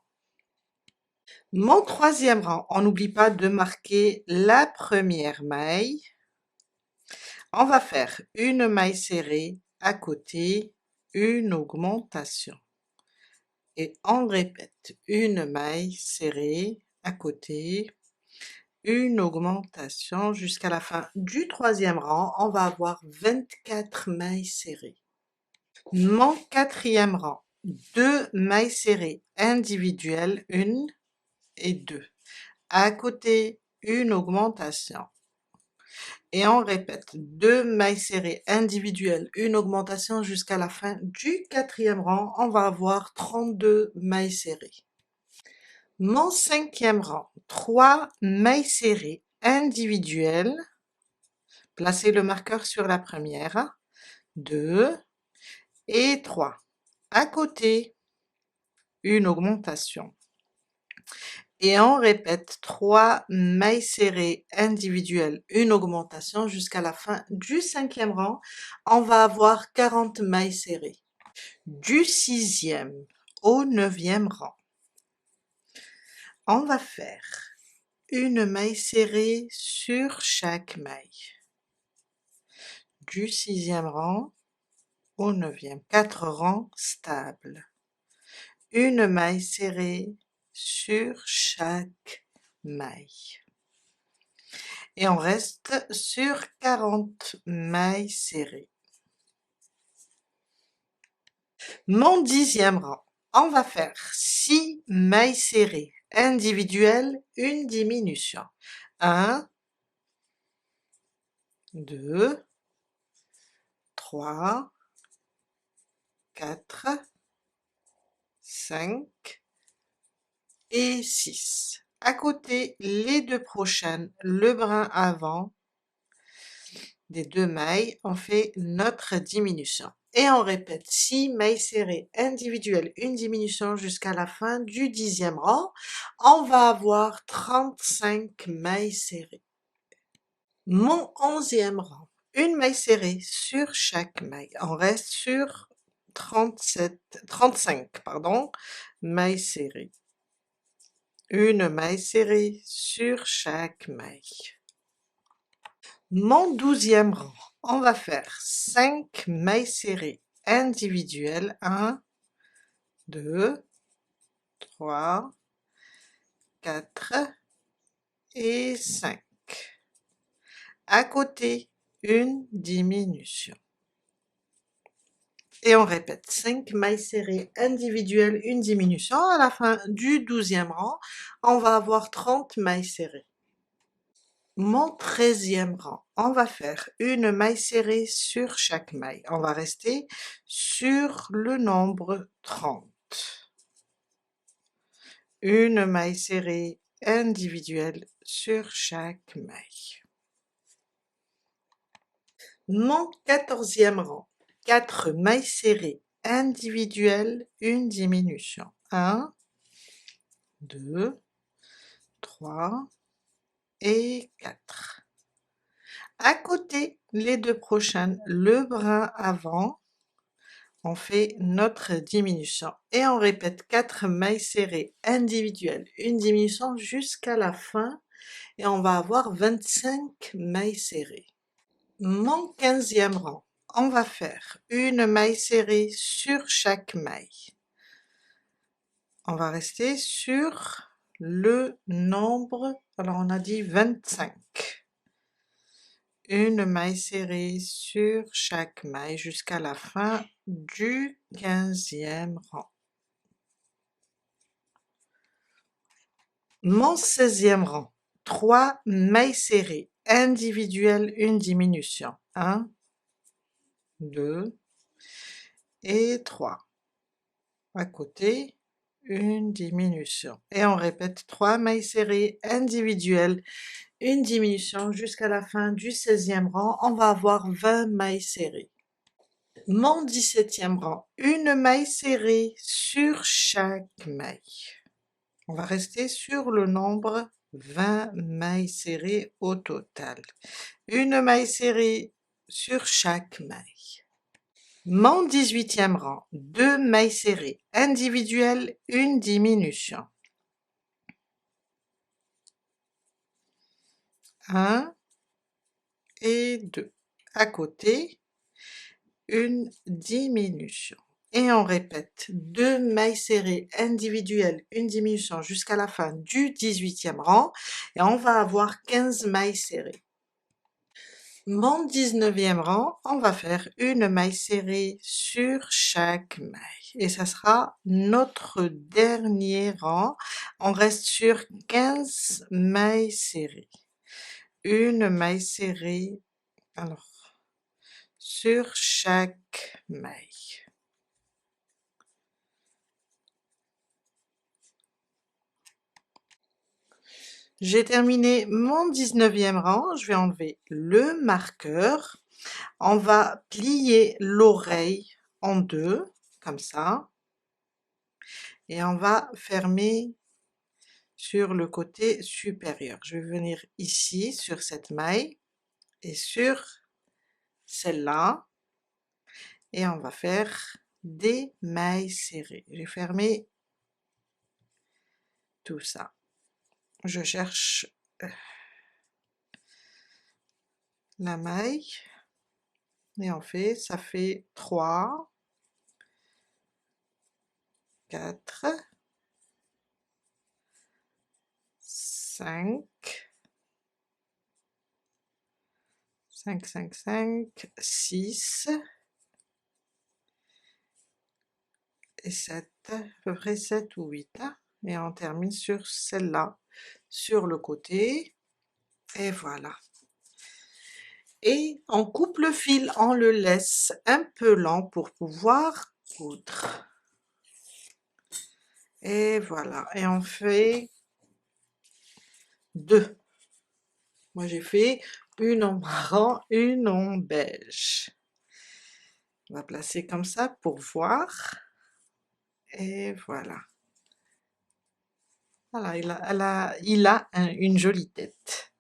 Mon troisième rang, on n'oublie pas de marquer la première maille. On va faire une maille serrée à côté, une augmentation. Et on répète, une maille serrée à côté, une augmentation jusqu'à la fin du troisième rang. On va avoir 24 mailles serrées. Mon quatrième rang, 2 mailles serrées individuelles, 1 et 2. À côté, une augmentation. Et on répète, 2 mailles serrées individuelles, une augmentation jusqu'à la fin du quatrième rang. On va avoir 32 mailles serrées. Mon cinquième rang, 3 mailles serrées individuelles. Placez le marqueur sur la première, 2 et 3. À côté, une augmentation. Et on répète 3 mailles serrées individuelles, une augmentation jusqu'à la fin du cinquième rang. On va avoir 40 mailles serrées. Du sixième au neuvième rang, on va faire une maille serrée sur chaque maille. Du sixième rang au neuvième, 4 rangs stables. Une maille serrée sur chaque maille. Et on reste sur 40 mailles serrées. Mon dixième rang, on va faire 6 mailles serrées individuelles, une diminution. 1, 2, 3, 4, 5 et 6. À côté, les deux prochaines, le brin avant des 2 mailles, on fait notre diminution. Et on répète 6 mailles serrées individuelles, une diminution jusqu'à la fin du dixième rang. On va avoir 35 mailles serrées. Mon onzième rang, une maille serrée sur chaque maille. On reste sur 35 mailles serrées. Une maille serrée sur chaque maille. Mon 12e rang, on va faire 5 mailles serrées individuelles, 1, 2, 3, 4 et 5. À côté, une diminution. Et on répète, 5 mailles serrées individuelles, une diminution. À la fin du 12e rang, on va avoir 30 mailles serrées. Mon 13e rang, on va faire une maille serrée sur chaque maille. On va rester sur le nombre 30. Une maille serrée individuelle sur chaque maille. Mon 14e rang, 4 mailles serrées individuelles, une diminution. 1, 2, 3 et 4. À côté, les deux prochaines, le brin avant, on fait notre diminution. Et on répète 4 mailles serrées individuelles, une diminution jusqu'à la fin. Et on va avoir 25 mailles serrées. Mon 15e rang, on va faire une maille serrée sur chaque maille. On va rester sur le nombre, alors on a dit 25. Une maille serrée sur chaque maille jusqu'à la fin du 15e rang. Mon 16e rang, 3 mailles serrées individuelles, une diminution. 1, 2 et 3. À côté, une diminution. Et on répète 3 mailles serrées individuelles, une diminution jusqu'à la fin du 16e rang. On va avoir 20 mailles serrées. Mon 17e rang, une maille serrée sur chaque maille. On va rester sur le nombre 20 mailles serrées au total. Une maille serrée sur chaque maille. Mon 18e rang, 2 mailles serrées individuelles, une diminution. 1 et 2. À côté, une diminution. Et on répète 2 mailles serrées individuelles, une diminution jusqu'à la fin du 18e rang. Et on va avoir 15 mailles serrées. Mon 19e rang, on va faire une maille serrée sur chaque maille. Et ça sera notre dernier rang. On reste sur 15 mailles serrées. Une maille serrée, alors, sur chaque maille. J'ai terminé mon 19e rang, je vais enlever le marqueur. On va plier l'oreille en deux, comme ça. Et on va fermer sur le côté supérieur. Je vais venir ici, sur cette maille, et sur celle-là. Et on va faire des mailles serrées. J'ai fermé tout ça. Je cherche la maille et on fait, ça fait 3, 4, 5, 5, 5, 5, 6 et 7, à peu près 7 ou 8, hein, et on termine sur celle-là, sur le côté, et voilà. Et on coupe le fil, on le laisse un peu lent pour pouvoir coudre. Et voilà, et on fait 2. Moi j'ai fait une en marron, une en beige. On va placer comme ça pour voir. Et voilà. Voilà, il a une jolie tête.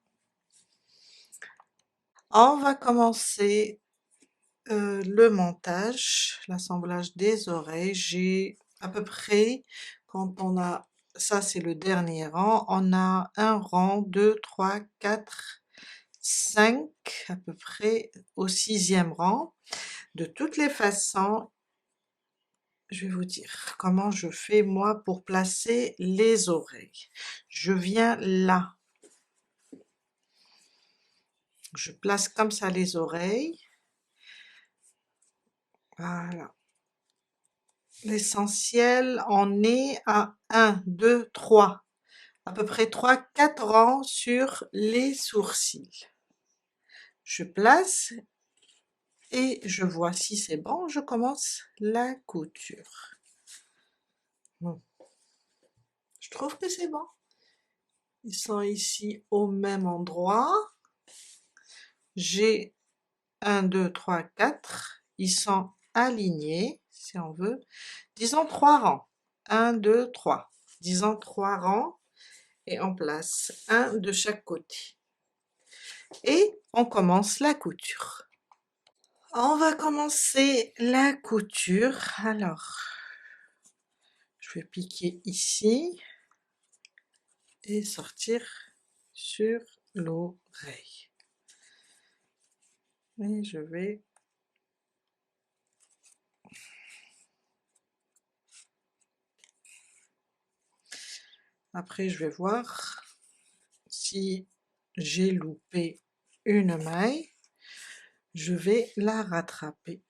On va commencer le montage, l'assemblage des oreilles. J'ai à peu près, quand on a, ça c'est le dernier rang, on a un rang, 2, 3, 4, 5 à peu près au 6e rang. De toutes les façons, je vais vous dire comment je fais moi pour placer les oreilles. Je viens là, je place comme ça les oreilles, voilà. L'essentiel, on est à 1, 2, 3, à peu près 3, 4 rangs sur les sourcils. Je place et je vois si c'est bon, je commence la couture. Je trouve que c'est bon. Ils sont ici au même endroit. J'ai 1, 2, 3, 4. Ils sont alignés, si on veut. Disons 3 rangs. 1, 2, 3. Disons 3 rangs. Et on place un de chaque côté. Et on commence la couture. On va commencer la couture. Alors, je vais piquer ici et sortir sur l'oreille. Et je vais après je vais voir si j'ai loupé une maille, je vais la rattraper.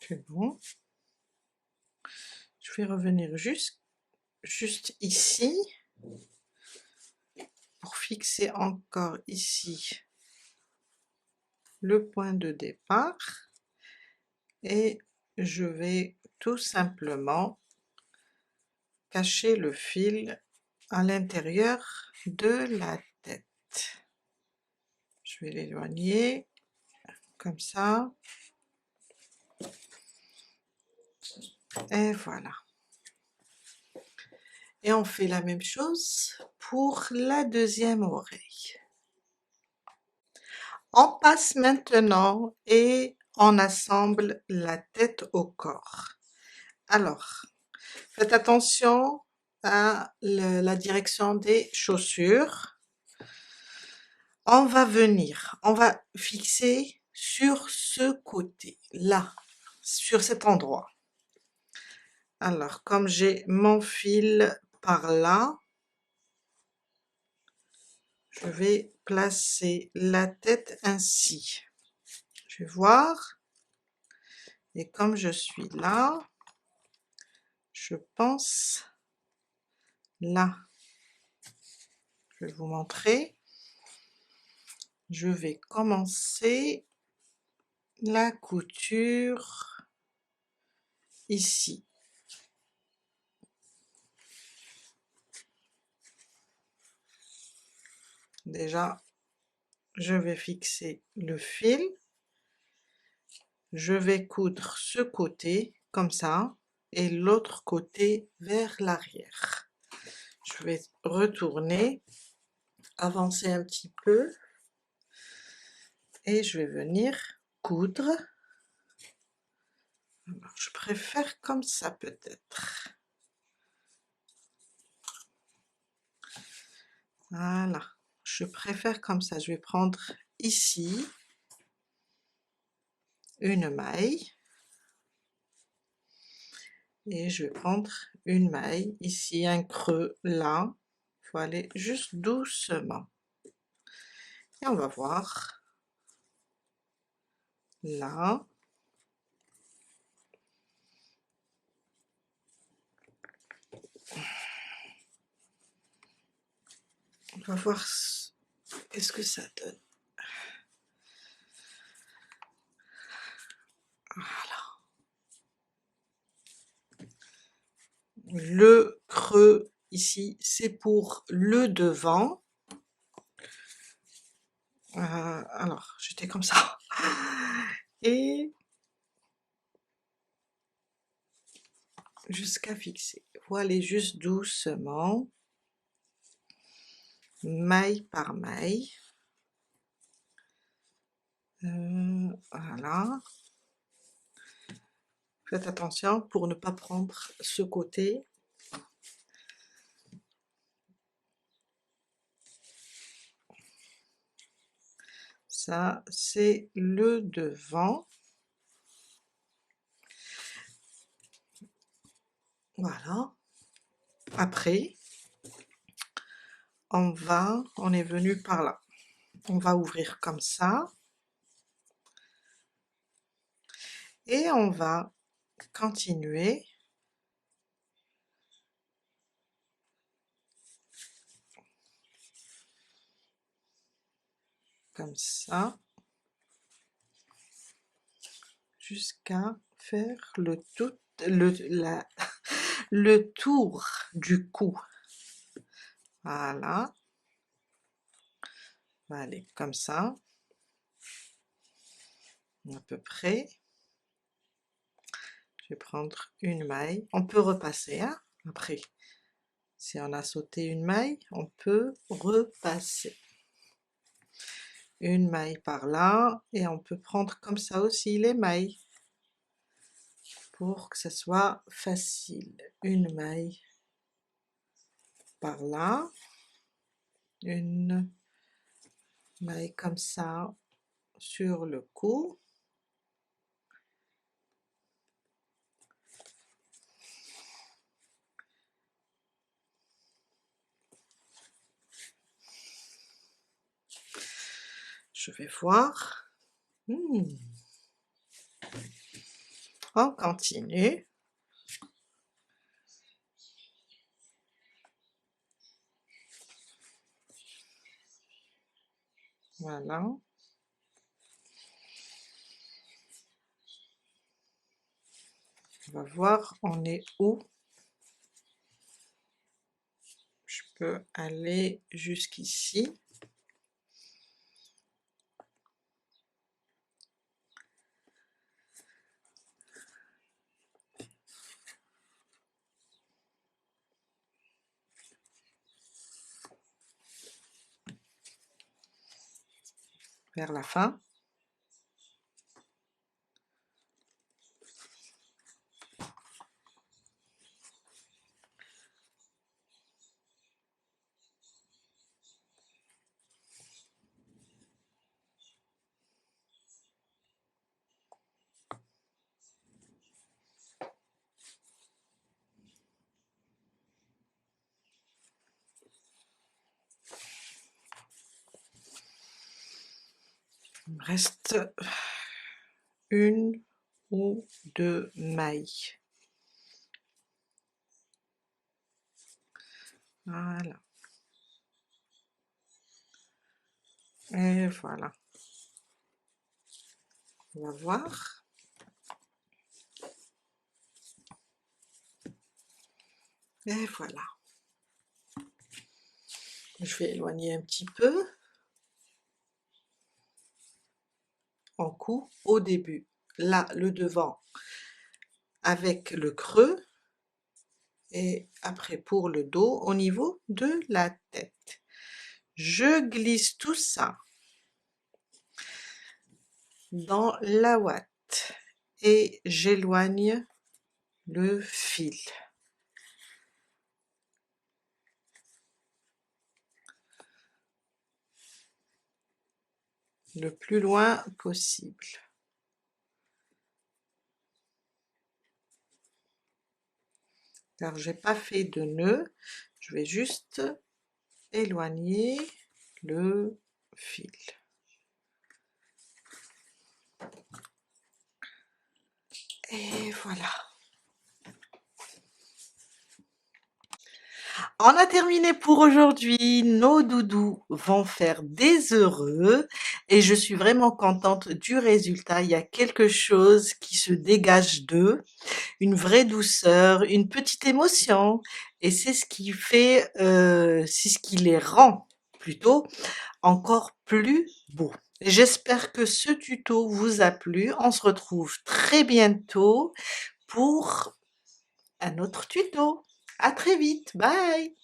C'est bon. Je vais revenir juste ici pour fixer encore ici le point de départ et je vais tout simplement cacher le fil à l'intérieur de la tête. Je vais l'éloigner comme ça et voilà. Et on fait la même chose pour la deuxième oreille. On passe maintenant et on assemble la tête au corps. Alors, faites attention à la direction des chaussures. On va venir, on va fixer sur ce côté, là, sur cet endroit. Alors, comme j'ai mon fil par là, je vais placer la tête ainsi. Je vais voir, et comme je suis là, je pense là. Je vais vous montrer. Je vais commencer la couture ici. Déjà, je vais fixer le fil. Je vais coudre ce côté comme ça et l'autre côté vers l'arrière. Je vais retourner, avancer un petit peu et je vais venir coudre. Alors, je préfère comme ça peut-être. Voilà, je préfère comme ça. Je vais prendre ici une maille et je vais prendre une maille ici, un creux là. Il faut aller juste doucement. Et on va voir là. On va voir qu'est-ce que ça donne. Voilà. Le creux ici, c'est pour le devant. Alors, j'étais comme ça. Et jusqu'à fixer. Voilez juste doucement, maille par maille. Voilà. Faites attention pour ne pas prendre ce côté. Ça, c'est le devant. Voilà. Après, on est venu par là. On va ouvrir comme ça. Et on va continuer comme ça jusqu'à faire le tour du cou. Voilà. On va aller comme ça, à peu près. Je vais prendre une maille. On peut repasser, hein, après. Si on a sauté une maille, on peut repasser. Une maille par là, et on peut prendre comme ça aussi les mailles, pour que ce soit facile. Une maille par là, une maille comme ça sur le cou. Je vais voir. On continue. Voilà. On va voir, on est où. Je peux aller jusqu'ici. Vers la fin. Il me reste une ou deux mailles. Voilà. Et voilà. On va voir. Et voilà. Je vais éloigner un petit peu. On coupe au début. Là, le devant avec le creux. Et après pour le dos au niveau de la tête. Je glisse tout ça dans la ouate et j'éloigne le fil. Le plus loin possible. Car j'ai pas fait de nœud, je vais juste éloigner le fil. Et voilà. On a terminé pour aujourd'hui. Nos doudous vont faire des heureux et je suis vraiment contente du résultat. Il y a quelque chose qui se dégage d'eux, une vraie douceur, une petite émotion et c'est ce qui fait, c'est ce qui les rend plutôt encore plus beau. J'espère que ce tuto vous a plu. On se retrouve très bientôt pour un autre tuto. À très vite. Bye!